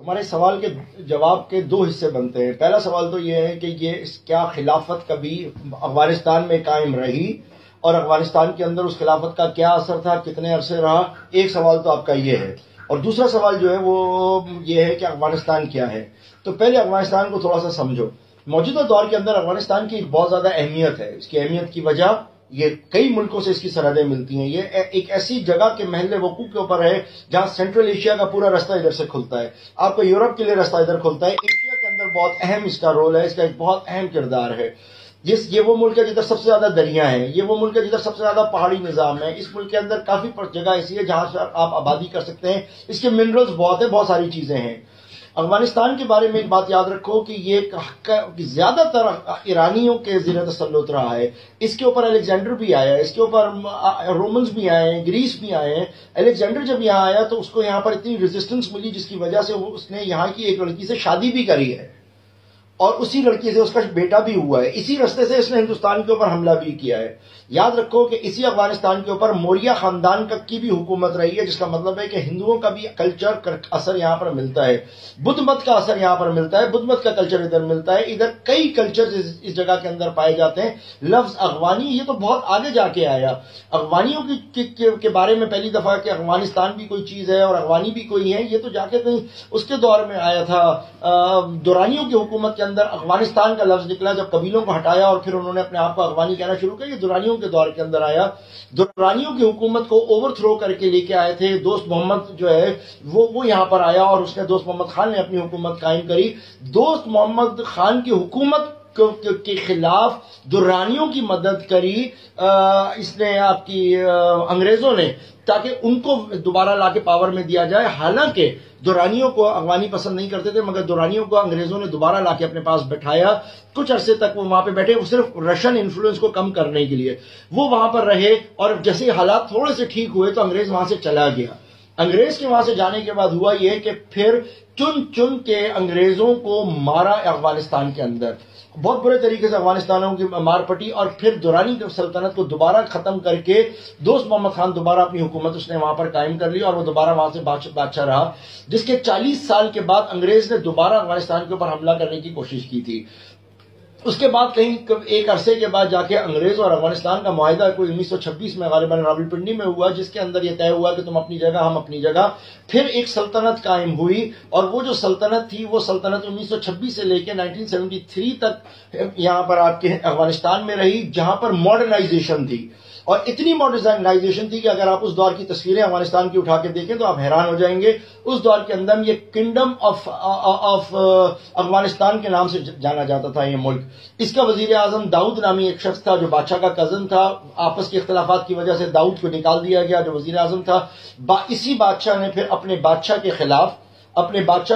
ہمارے سوال کے جواب کے دو حصے بنتے ہیں. پہلا سوال تو یہ ہے کہ یہ کیا خلافت کبھی افغانستان میں قائم رہی اور افغانستان کے اندر اس خلافت کا کیا اثر تھا, کتنے عرصے رہا. ایک سوال تو آپ کا یہ ہے, اور دوسرا سوال جو ہے وہ یہ ہے کہ افغانستان کیا ہے. تو پہلے افغانستان کو تھوڑا سا سمجھو. موجودہ دور کے اندر افغانستان کی بہت زیادہ اہمیت ہے. اس کی اہمیت کی وجہ یہ کئی ملکوں سے اس کی سرحدیں ملتی ہیں. یہ ایک ایسی جگہ کے محل وقوع کے اوپر ہے جہاں سینٹرل ایشیا کا پورا راستہ ادھر سے کھلتا ہے. آپ کو یورپ کے لیے راستہ ادھر کھلتا ہے. ایشیا کے اندر بہت اہم اس کا رول ہے, اس کا ایک بہت اہم کردار ہے. یہ وہ ملک ہے جدھر سب سے زیادہ دریا ہیں, یہ وہ ملک ہے جدھر سب سے زیادہ پہاڑی نظام ہے. اس ملک کے اندر کافی جگہ ایسی ہے جہاں سے آپ آبادی کر سکتے ہیں. اس کے منرلز بہت ہیں, بہت ساری چیزیں ہیں. افغانستان کے بارے میں ایک بات یاد رکھو کہ یہ زیادہ تر ایرانیوں کے زیر تسلط رہا ہے. اس کے اوپر الیگزینڈر بھی آیا, اس کے اوپر رومنز بھی آئے ہیں, گریس بھی آئے ہیں. الیگزینڈر جب یہاں آیا تو اس کو یہاں پر اتنی ریزسٹنس ملی جس کی وجہ سے اس نے یہاں کی ایک لڑکی سے شادی بھی کری ہے, اور اسی لڑکی سے اس کا بیٹا بھی ہوا ہے. اسی راستے سے اس نے ہندوستان کے اوپر حملہ بھی کیا ہے. یاد رکھو کہ اسی افغانستان کے اوپر موریہ خاندان کی بھی حکومت رہی ہے, جس کا مطلب ہے کہ ہندوؤں کا بھی کلچر اثر یہاں پر ملتا ہے, بدھ مت کا اثر یہاں پر ملتا ہے, بدھ مت کا کلچر ادھر ملتا ہے. ادھر کئی کلچر اس جگہ کے اندر پائے جاتے ہیں. لفظ افغانی یہ تو بہت آگے جا کے آیا. افغانیوں کے بارے میں پہلی دفعہ کہ افغانستان بھی کوئی چیز ہے اور افغانی بھی کوئی ہے, یہ تو جا کے کہیں اس کے دور میں آیا تھا. دورانیوں کی حکومت کے اندر افغانستان کا لفظ نکلا جب قبیلوں کو ہٹایا اور پھر انہوں نے اپنے آپ کو افغانی کہنا شروع کیا. یہ دورانیوں کے دور کے اندر آیا. دورانیوں کی حکومت کو اوور تھرو کر کے لے کے آئے تھے. دوست محمد جو ہے وہ یہاں پر آیا اور اس نے دوست محمد خان نے اپنی حکومت قائم کری. دوست محمد خان کی حکومت کے خلاف دورانیوں کی مدد کری اس نے آپ کی انگریزوں نے, تاکہ ان کو دوبارہ لا کے پاور میں دیا جائے. حالانکہ دورانیوں کو افغانی پسند نہیں کرتے تھے, مگر دورانیوں کو انگریزوں نے دوبارہ لا کے اپنے پاس بٹھایا. کچھ عرصے تک وہ وہاں پہ بیٹھے, وہ صرف رشین انفلوئنس کو کم کرنے کے لیے وہ وہاں پر رہے. اور جیسے حالات تھوڑے سے ٹھیک ہوئے تو انگریز وہاں سے چلا گیا. انگریز کے وہاں سے جانے کے بعد ہوا یہ کہ پھر چن کے انگریزوں کو مارا افغانستان کے اندر, بہت برے طریقے سے افغانستانوں کی مار پٹی. اور پھر دورانی سلطنت کو دوبارہ ختم کر کے دوست محمد خان دوبارہ اپنی حکومت اس نے وہاں پر قائم کر لی, اور وہ دوبارہ وہاں سے بادشاہ رہا. جس کے 40 سال کے بعد انگریز نے دوبارہ افغانستان کے اوپر حملہ کرنے کی کوشش کی تھی. اس کے بعد کہیں ایک عرصے کے بعد جا کے انگریز اور افغانستان کا معاہدہ کوئی 1926 میں غالباً راولپنڈی میں ہوا, جس کے اندر یہ طے ہوا کہ تم اپنی جگہ ہم اپنی جگہ. پھر ایک سلطنت قائم ہوئی, اور وہ جو سلطنت تھی وہ سلطنت 1926 سے لے کے 1973 تک یہاں پر آپ کے افغانستان میں رہی, جہاں پر ماڈرنائزیشن تھی. اور اتنی ماڈرنائزیشن تھی کہ اگر آپ اس دور کی تصویریں افغانستان کی اٹھا کے دیکھیں تو آپ حیران ہو جائیں گے. اس دور کے اندر یہ کنگڈم آف افغانستان کے نام سے جانا جاتا تھا یہ ملک. اس کا وزیر اعظم داؤد نامی ایک شخص تھا جو بادشاہ کا کزن تھا. آپس کے اختلافات کی وجہ سے داؤد کو نکال دیا گیا جو وزیر اعظم تھا. اسی بادشاہ نے پھر اپنے بادشاہ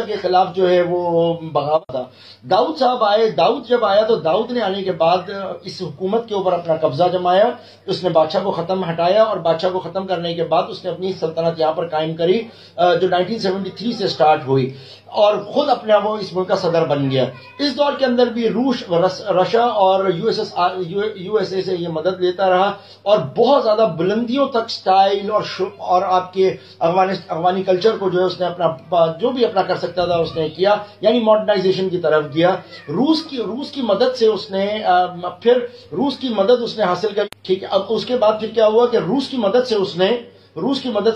کے خلاف جو ہے وہ بغاوت تھا. داؤد صاحب آئے. داؤد جب آیا تو داؤد نے آنے کے بعد اس حکومت کے اوپر اپنا قبضہ جمایا. اس نے بادشاہ کو ہٹایا, اور بادشاہ کو ختم کرنے کے بعد اس نے اپنی سلطنت یہاں پر قائم کری جو 1973 سے سٹارٹ ہوئی, اور خود اپنا وہ اس ملک کا صدر بن گیا. اس دور کے اندر بھی رشیا اور یو ایس اے سے یہ مدد لیتا رہا, اور بہت زیادہ بلندیوں تک سٹائل اور آپ کے افغانی کلچر کو جو ہے اس نے اپنا جو بھی اپنا کر سکتا تھا اس نے کیا, یعنی ماڈرنائزیشن کی طرف گیا. روس کی مدد سے اس نے روس کی مدد اس نے حاصل کر. ٹھیک ہے, اب اس کے بعد پھر کیا ہوا کہ روس کی مدد سے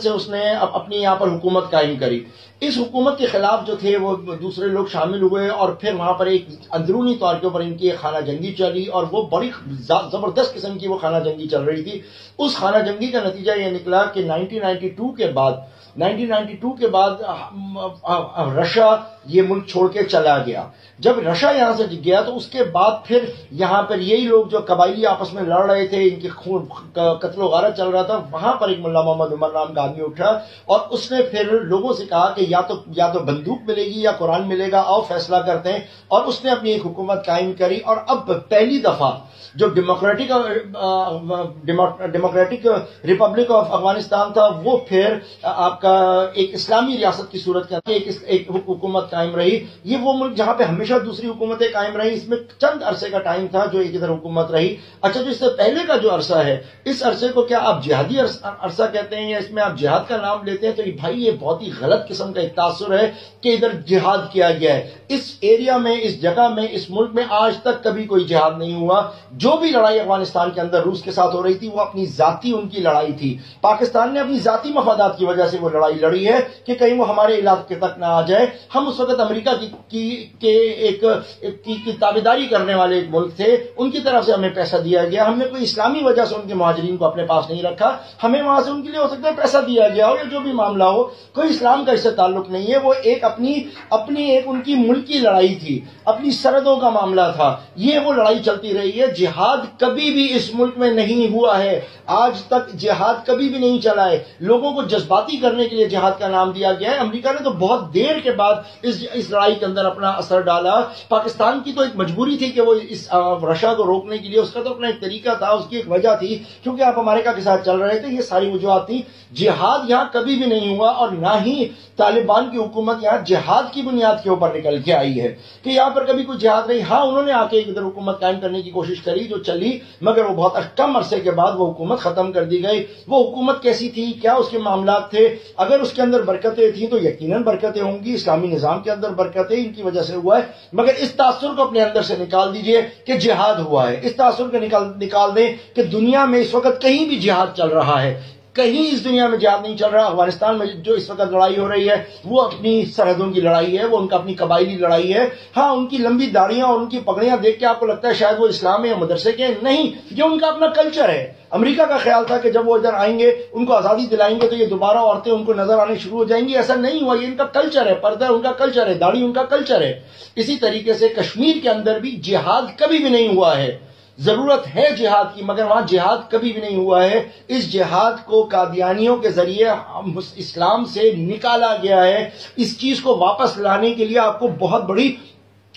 اس نے اپنی یہاں پر حکومت قائم کری. اس حکومت کے خلاف جو تھے وہ دوسرے لوگ شامل ہوئے, اور پھر وہاں پر ایک اندرونی طور کے اوپر ان کی ایک خانہ جنگی چلی, اور وہ بڑی زبردست قسم کی وہ خانہ جنگی چل رہی تھی. اس خانہ جنگی کا نتیجہ یہ نکلا کہ 1992 کے بعد رشیا یہ ملک چھوڑ کے چلا گیا. جب رشیا یہاں سے گیا تو اس کے بعد پھر یہاں پر یہی لوگ جو قبائلی آپس میں لڑ رہے تھے, ان کے خون قتل و غارت چل رہا تھا, وہاں پر ایک ملا محمد عمر نام کا آدمی اٹھا, اور اس نے پھر لوگوں سے کہا کہ یا تو بندوق ملے گی یا قرآن ملے گا, آؤ فیصلہ کرتے ہیں. اور اس نے اپنی ایک حکومت قائم کری. اور اب پہلی دفعہ جو ڈیموکریٹک ریپبلک آف افغانستان تھا وہ پھر آپ کا ایک اسلامی ریاست کی صورت کے اندر ایک حکومت قائم رہی. یہ وہ ملک جہاں پہ ہمیشہ دوسری حکومتیں قائم رہی, اس میں چند عرصے کا ٹائم تھا جو ایک ادھر حکومت رہی. اچھا, جو اس سے پہلے کا جو عرصہ ہے, اس عرصے کو کیا آپ جہادی عرصہ کہتے ہیں یا اس میں آپ جہاد کا نام لیتے ہیں؟ تو بھائی یہ بہت ہی غلط قسم کا کا ایک تاثر ہے کہ ادھر جہاد کیا گیا ہے. اس ایریا میں، اس جگہ میں، اس ملک میں آج تک کبھی کوئی جہاد نہیں ہوا. جو بھی لڑائی افغانستان کے اندر روس کے ساتھ ہو رہی تھی وہ اپنی ذاتی ان کی لڑائی تھی. پاکستان نے اپنی ذاتی مفادات کی وجہ سے وہ لڑائی لڑی ہے کہ کہیں وہ ہمارے علاقے تک نہ آ جائے. ہم اس وقت امریکہ کی تابعداری کرنے والے ایک ملک تھے، ان کی طرف سے ہمیں پیسہ دیا گیا. ہم نے کوئی اسلامی وجہ سے ان کے مہاجرین کو اپنے پاس نہیں رکھا، ہمیں وہاں سے ان کے لیے ہو سکتا ہے پیسہ دیا گیا ہو یا جو بھی معاملہ ہو، کوئی اسلام کا اس سے تعلق نہیں ہے. وہ ایک اپنی ایک ان کی ملکی لڑائی تھی، اپنی سرحدوں کا معاملہ تھا. یہ وہ لڑائی چلتی رہی ہے. جہاد کبھی بھی اس ملک میں نہیں ہوا ہے، آج تک جہاد کبھی بھی نہیں چلا ہے. لوگوں کو جذباتی کرنے کے لیے جہاد کا نام دیا گیا ہے. امریکہ نے تو بہت دیر کے بعد اس لڑائی کے اندر اپنا اثر ڈالا. پاکستان کی تو ایک مجبوری تھی کہ وہ اس رشا کو روکنے کے لیے، اس کا تو اپنا ایک طریقہ تھا، اس کی ایک وجہ تھی، کیونکہ آپ امریکہ کے ساتھ چل رہے تھے. یہ ساری وجوہات تھی. جہاد یہاں کبھی بھی نہیں ہوا، اور نہ ہی طالبان کی حکومت یہاں جہاد کی بنیاد کے اوپر نکل کے آئی ہے کہ یہاں پر کبھی کوئی جہاد نہیں. ہاں، انہوں نے آ کے ادھر حکومت قائم کرنے کی کوشش کری جو چلی، مگر وہ بہت کم عرصے کے بعد وہ حکومت ختم کر دی گئی. وہ حکومت کیسی تھی، کیا اس کے معاملات تھے؟ اگر اس کے اندر برکتیں تھیں تو یقیناً برکتیں ہوں گی. اسلامی نظام کے اندر برکتیں ان کی وجہ سے ہوا ہے. مگر اس تاثر کو اپنے اندر سے نکال دیجئے کہ جہاد ہوا ہے. اس تاثر کو نکال دیں کہ دنیا میں اس وقت کہیں بھی جہاد چل رہا ہے. کہیں اس دنیا میں جہاد نہیں چل رہا. افغانستان میں جو اس وقت لڑائی ہو رہی ہے وہ اپنی سرحدوں کی لڑائی ہے، وہ ان کا اپنی قبائلی لڑائی ہے. ہاں، ان کی لمبی داڑیاں اور ان کی پگڑیاں دیکھ کے آپ کو لگتا ہے شاید وہ اسلام ہے یا مدرسے کے، نہیں، یہ ان کا اپنا کلچر ہے. امریکہ کا خیال تھا کہ جب وہ ادھر آئیں گے، ان کو آزادی دلائیں گے تو یہ دوبارہ عورتیں ان کو نظر آنے شروع ہو جائیں گی. ایسا نہیں ہوا. یہ ان کا کلچر ہے، پردہ ان کا کلچر ہے، داڑھی ان کا کلچر ہے. اسی طریقے سے کشمیر کے اندر بھی جہاد کبھی بھی نہیں ہوا ہے. ضرورت ہے جہاد کی، مگر وہاں جہاد کبھی بھی نہیں ہوا ہے. اس جہاد کو قادیانیوں کے ذریعے اسلام سے نکالا گیا ہے. اس چیز کو واپس لانے کے لیے آپ کو بہت بڑی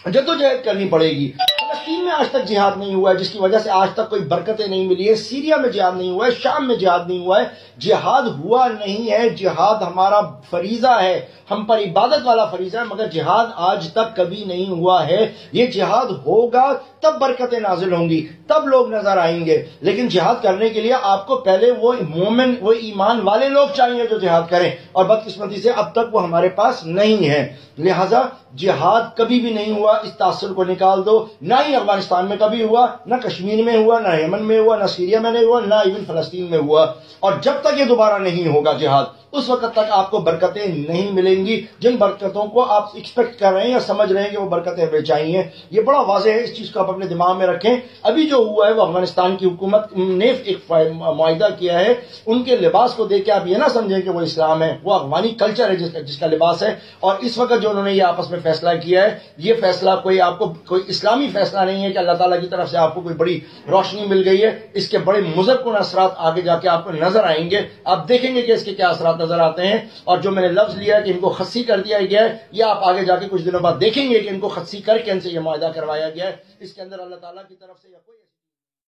جدوجہد کرنی پڑے گی. فلسطین میں آج تک جہاد نہیں ہوا ہے، جس کی وجہ سے آج تک کوئی برکتیں نہیں ملی ہے. سیریا میں جہاد نہیں ہوا ہے، شام میں جہاد نہیں ہوا ہے. جہاد ہوا نہیں ہے. جہاد ہمارا فریضہ ہے، ہم پر عبادت والا فریضہ ہے، مگر جہاد آج تک کبھی نہیں ہوا ہے. یہ جہاد ہوگا تب برکتیں نازل ہوں گی، تب لوگ نظر آئیں گے. لیکن جہاد کرنے کے لیے آپ کو پہلے وہ مومن، وہ ایمان والے لوگ چاہیے جو جہاد کریں، اور بدقسمتی سے اب تک وہ ہمارے پاس نہیں ہے. لہذا جہاد کبھی بھی نہیں ہوا. اس تاثر کو نکال دو. نہ ہی افغانستان میں کبھی ہوا، نہ کشمیر میں ہوا، نہ یمن میں ہوا، نہ سیریا میں نہیں ہوا، نہ ایون فلسطین میں ہوا. اور جب تک یہ دوبارہ نہیں ہوگا جہاد، اس وقت تک آپ کو برکتیں نہیں ملیں گی. جن برکتوں کو آپ ایکسپیکٹ کر رہے ہیں یا سمجھ رہے ہیں کہ وہ برکتیں ہمیں چاہیے، یہ بڑا واضح ہے. اس چیز کو آپ اپنے دماغ میں رکھیں. ابھی جو ہوا ہے وہ افغانستان کی حکومت نے ایک معاہدہ کیا ہے. ان کے لباس کو دیکھ کے آپ یہ نہ سمجھیں کہ وہ اسلام ہے، وہ افغانی کلچر ہے جس کا لباس ہے. اور اس وقت جو انہوں نے یہ آپس میں فیصلہ کیا ہے، یہ فیصلہ آپ کو کوئی اسلامی فیصلہ نہیں ہے کہ اللہ تعالیٰ کی طرف سے آپ کو کوئی بڑی روشنی مل گئی ہے. اس کے بڑے مضر کن اثرات آگے جا کے آپ کو نظر آئیں گے. آپ دیکھیں گے کہ اس کے کیا اثرات نظر آتے ہیں. اور جو میں نے لفظ لیا ہے کہ ان کو خصی کر دیا گیا ہے، یہ آپ آگے جا کے کچھ دنوں بعد دیکھیں گے کہ ان کو خصی کر کے ان سے یہ معاہدہ کروایا گیا ہے. اس کے اندر اللہ تعالیٰ کی طرف سے یا کوئی